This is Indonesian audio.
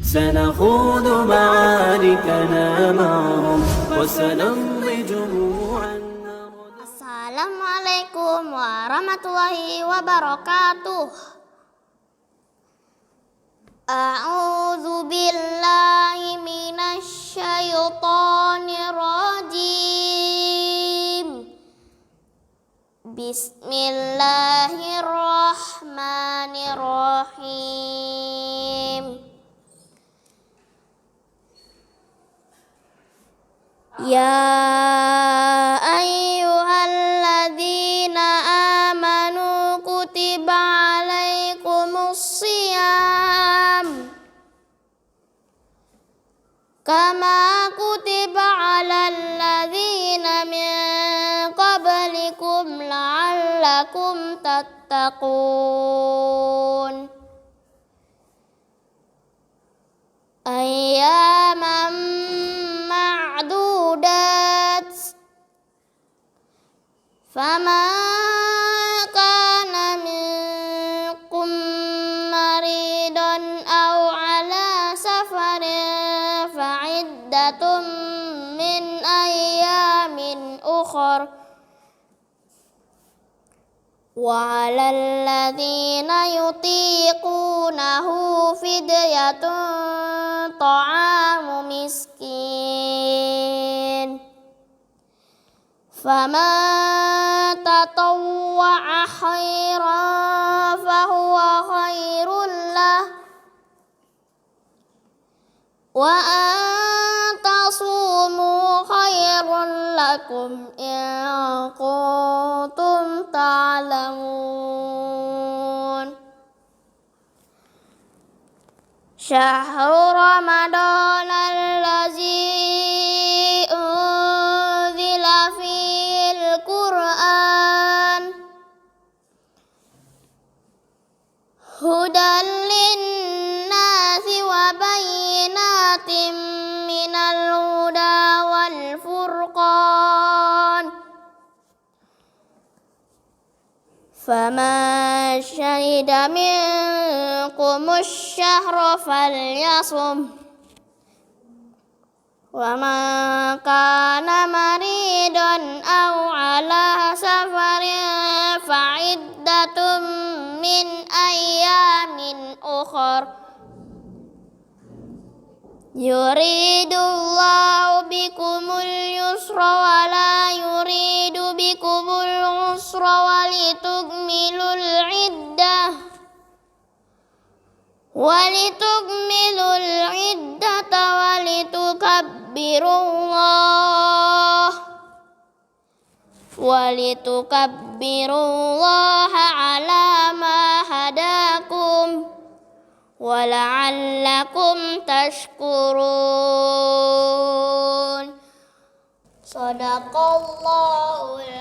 سنخوض معاركنا معهم وسنمضي جموعا. Assalamualaikum warahmatullahi wabarakatuh. A'udzu billahi minasy syaithanir rajim. Bismillahirrahmanirrahim. Ya ayyuhalladzina amanu kutiba alaikumussyiyam kama kutiba alal ladzina min qablikum la'allakum tattaqun. Ayyaman ma'dudat faman kana minkum maridan aw ala safarin fa'iddatum min ayyamin ukhra wa 'alal ladzina yutiqunahu fidyatun ta'amu miskin faman tatawwa'a khairan fahuwa khairul lah wa an tasumu khairun lakum in kuntum ta'lamun. Syahru Ramadan allazi unzila fil Qur'an hudan linnasi wa bayyinatin minal huda wal furqan. Faman syahida minkumus syahra falyasum wa man kana maridan aw ala safarin fa'iddatum min ayyamin ukhra yuridullahu bikumul yusra wa la yuridu bikumul usra walitukmilul iddata walitukabbirullaha ala ma hadakum wa la'allakum tashkurun. Shadaqallahul